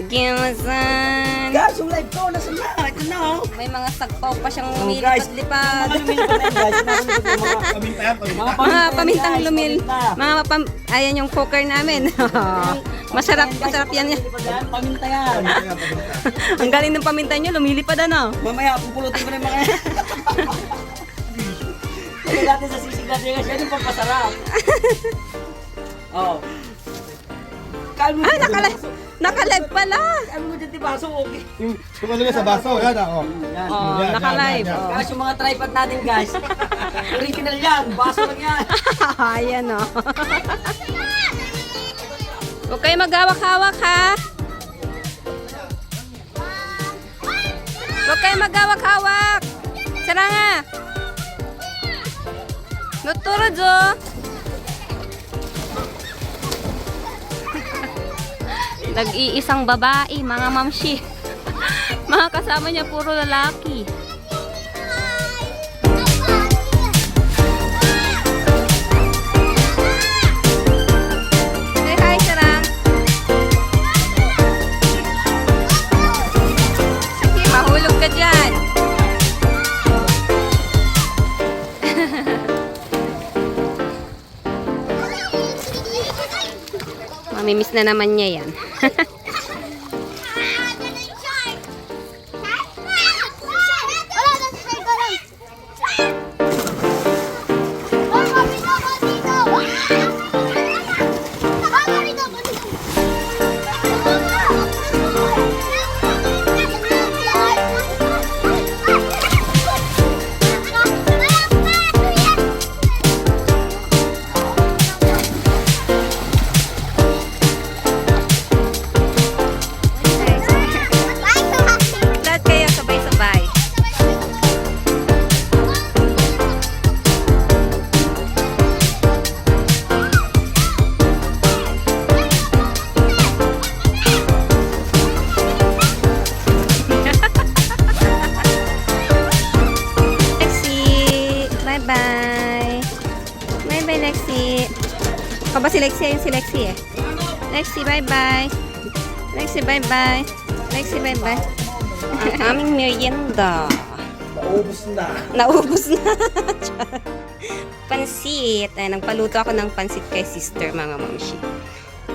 Gimasan. Guys, yung live ko, nasa na? Ito na, oh. May mga sagpaw pa siyang Guys, lumilipad-lipad. mga lumilipad na yun, guys. Mga pamintang lumil. Ayan yung cooker namin. Masarap yan. Paminta yan. Ang galing ng paminta nyo, lumilipad ano. Mamaya, pupulutin ko na yung mga yan. Lagay natin sa sisig natin kasi yan yung pampasarap. Oh. Kalmo Ay, naka-live pala. Kalmo mo dyan, di baso, okay. Sumalagay sa baso, yan ako. Yan. Oh, Yan, naka-live. yan, yan. Oh. Guys, yung mga tripod natin, guys. Original yan, baso lang yan. Ayan o. Huwag kayo maghawak-hawak ha. Huwag kayo maghawak-hawak. Sara nga. Nuturod o. Nag-iisang babae, mga mamshi. Mga kasama niya puro lalaki. Say hi, Sarang. Sige, mahulog ka dyan. Mamimiss na naman niya yan. Lahat kayo sabay-sabay. Lexi, bye-bye. Bye-bye, Lexi. Ikaw ba si Lexi? Ayun si Lexi eh. Lexi, bye-bye. Lexi, bye-bye. Lexi, bye-bye. Aming merienda. Naubos na. Naubos na. Pansit. Ay, nagpaluto ako ng pansit kay sister, mga mamshi.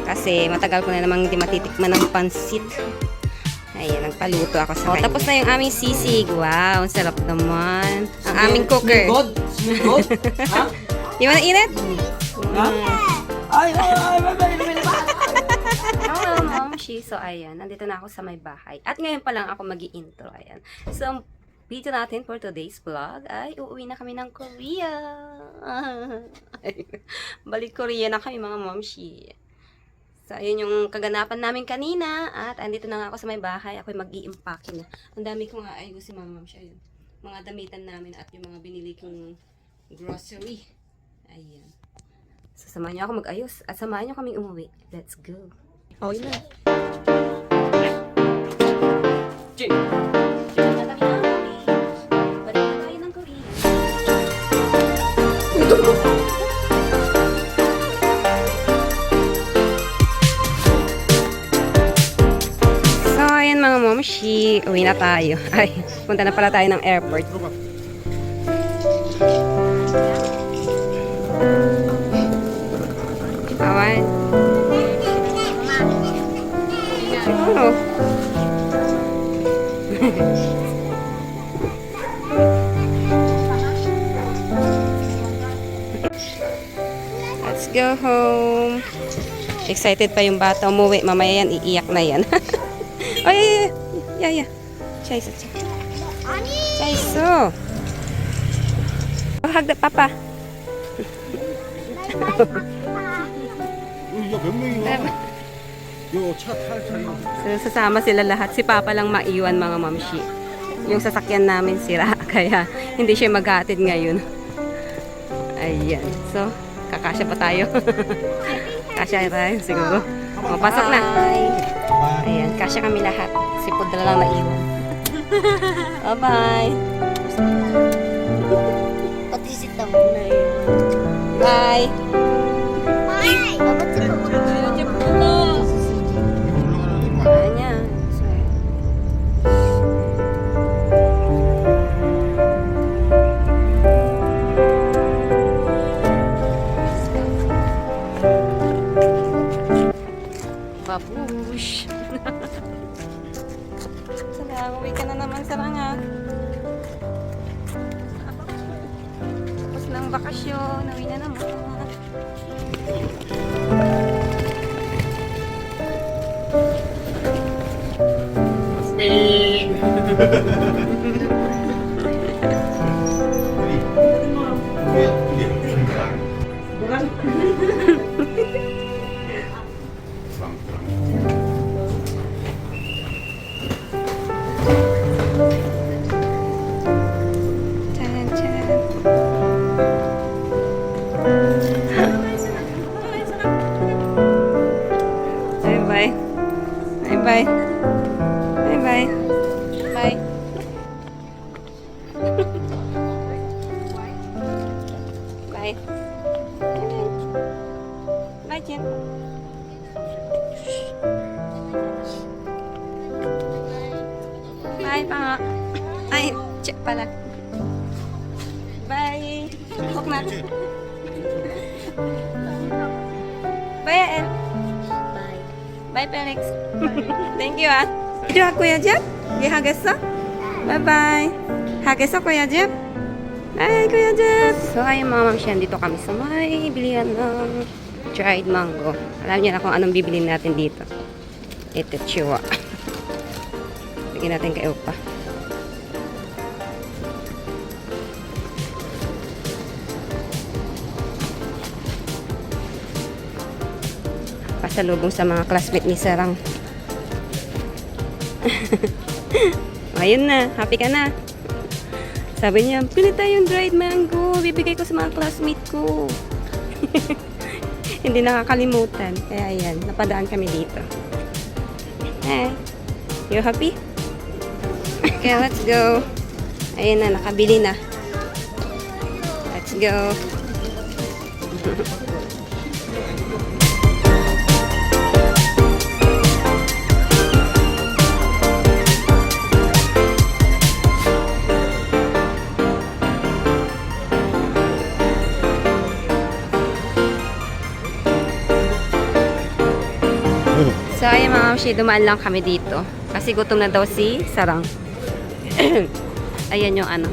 Kasi matagal ko na namang hindi matitikman ng pansit. Ayan, nagpaluto ako sa kanya. Tapos na yung aming sisig. Wow, ang sarap naman. Ang aming cooker. Smell good? Ha? Di ba na init? Ha? Ay, Hello, Momshi. So, ayan. Nandito na ako sa may bahay. At ngayon pa lang ako mag-i-intro. Ayan. So, ang video natin for today's vlog ay uuwi na kami ng Korea. Balik Korea na kami, mga Momshi. So, ayun yung kaganapan namin kanina. At andito na nga ako sa may bahay. Ako'y mag-i-impake na. Ang dami ko nga ayusin, mga Momshi. Ayun. Mga damitan namin at yung mga binili kong grocery. Ayan. So, samahan niyo ako mag-ayos. At samahan niyo kaming umuwi. Let's go. Oh, yun na. Jing. Balik na tayo ng Korea. So, ayan mga momshi. Uwi na tayo. Ay, punta na pala tayo ng airport. Awan. Oh. Let's go home. Excited pa yung bata umuwi. Mamaya yan, iiyak na yan. Ay, yeah. Chaiso. Chaiso. Oh, hug the papa. 이거 몇 명이야? 이거 차 탈 차이. So, sasama sila lahat. Si Papa lang maiwan, mga mamshi. Yung sasakyan namin sira, kaya hindi siya maghatid ngayon. Ayan. So, kakasya pa tayo. Kasya tayo siguro. Pasok na. Ayan, kasya kami lahat. Si Pudra lang naiwan. Bye-bye. Pati si Tamo na yun. Bye. Bye! Dapat si Tamo na yun. Chan, chan. Bye bye. Bye bye. Bye bye. Bye. Bye. Bye, Jen. Bye pa nga. Ay, check pala. Bye. Hook na. Bye, El. Bye. Bye, Felix. Thank you, ah. 좋아, Kuya Jeff? 이해하겠어? Bye-bye. 하겠어, Kuya Jeff? Bye, Kuya Jeff. So, ayun mga mamsyan, dito kami sa may bilihan ng dried mango. Alam niyo na kung anong bibili natin dito. Ito, chiwa. Bigyan natin kay Opa. Pasalubong sa mga classmate ni Sarang. Ayun na, happy ka na. Sabi niya, pili tayong dried mango. Bibigay ko sa mga classmate ko. Hindi nakakalimutan. Kaya ayan, napadaan kami dito. Hey, you happy? Okay, let's go. Ayun na, nakabili na. Let's go. So, ayun mga mamshi, dumaan lang kami dito. Kasi gutom na daw si Sarang. Ayan yung ano.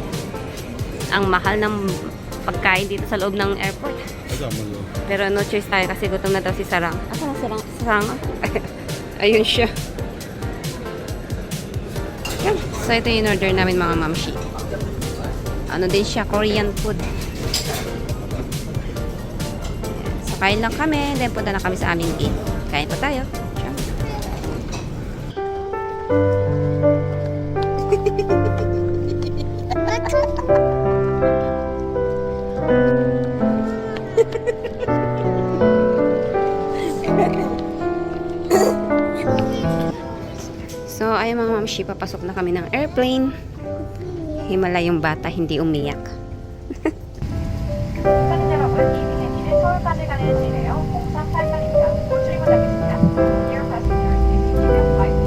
Ang mahal ng pagkain dito sa loob ng airport. 아직 안 먹어. Pero no choice tayo kasi gutom na daw si Sarang. Asa na Sarang? Sarang? Ayun siya. Yan. So, ito yung order namin mga mamshi. Ano din siya, Korean food. So, kain lang kami. Then, punta na kami sa aming gate. Kain pa tayo. So, ayun mga mamshi, papasok na kami ng airplane. Himala yung bata, hindi umiyak. 승객 여러분, 이 비행기는 서울까지 가는 진에어 0388입니다. 곧 출발하겠습니다. Dear passengers, this is Korean flight.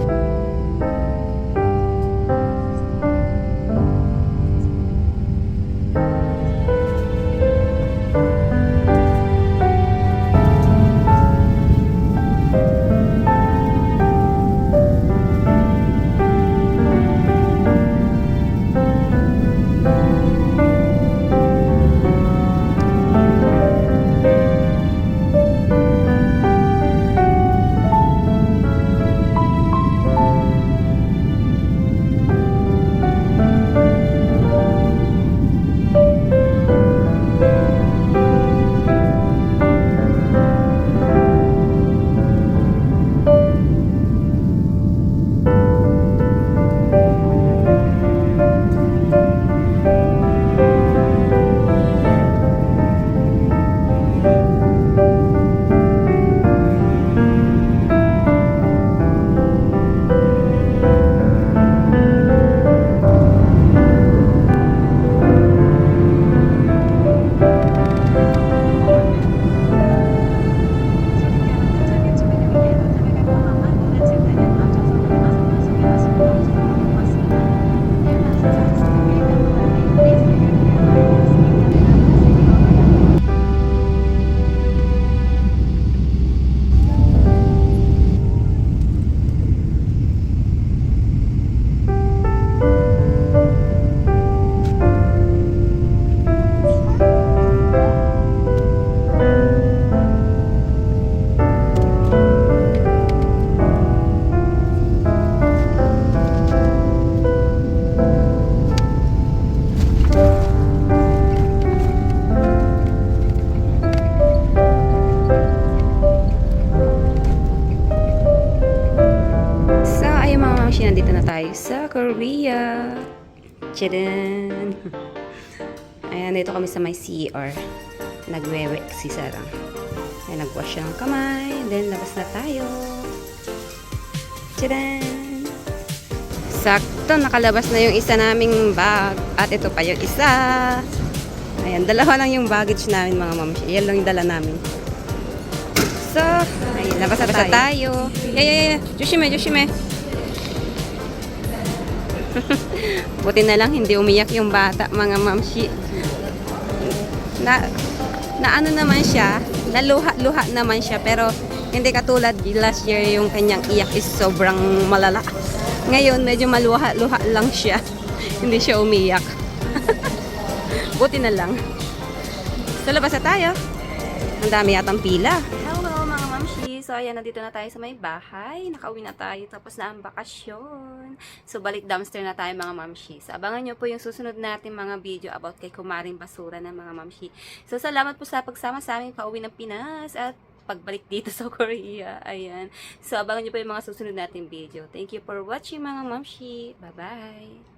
tayo sa Korea. Tchadan! Ayan, dito kami sa may CR. Nagwewek si Sarah. Ayan, nagwash siya ng kamay. Then, labas na tayo. Tchadan! Sakto, nakalabas na yung isa naming bag. At ito pa yung isa. Ayan, dalawa lang yung baggage namin mga mamshi. Yan lang yung dala namin. So, ayun, labas na tayo. Yeah. Joshime. Buti na lang, hindi umiyak yung bata, mga mamshi. Na ano naman siya, naluha naman siya, pero hindi katulad last year yung kanyang iyak is sobrang malala. Ngayon, medyo maluha-luha lang siya. Hindi siya umiyak. Buti na lang. So, labas na tayo. Ang dami yatang pila. Hello mga mamshi. So, ayan, nandito na tayo sa may bahay. Nakauwi na tayo. Tapos na ang bakasyon. So, balik dumpster na tayo mga mamshi. So, abangan nyo po yung susunod natin mga video about kay Kumaring Basura ng mga mamshi. So, salamat po sa pagsama sa amin pauwi ng Pinas at pagbalik dito sa Korea. Ayan. So, abangan nyo po yung mga susunod natin video. Thank you for watching mga mamshi. Bye-bye!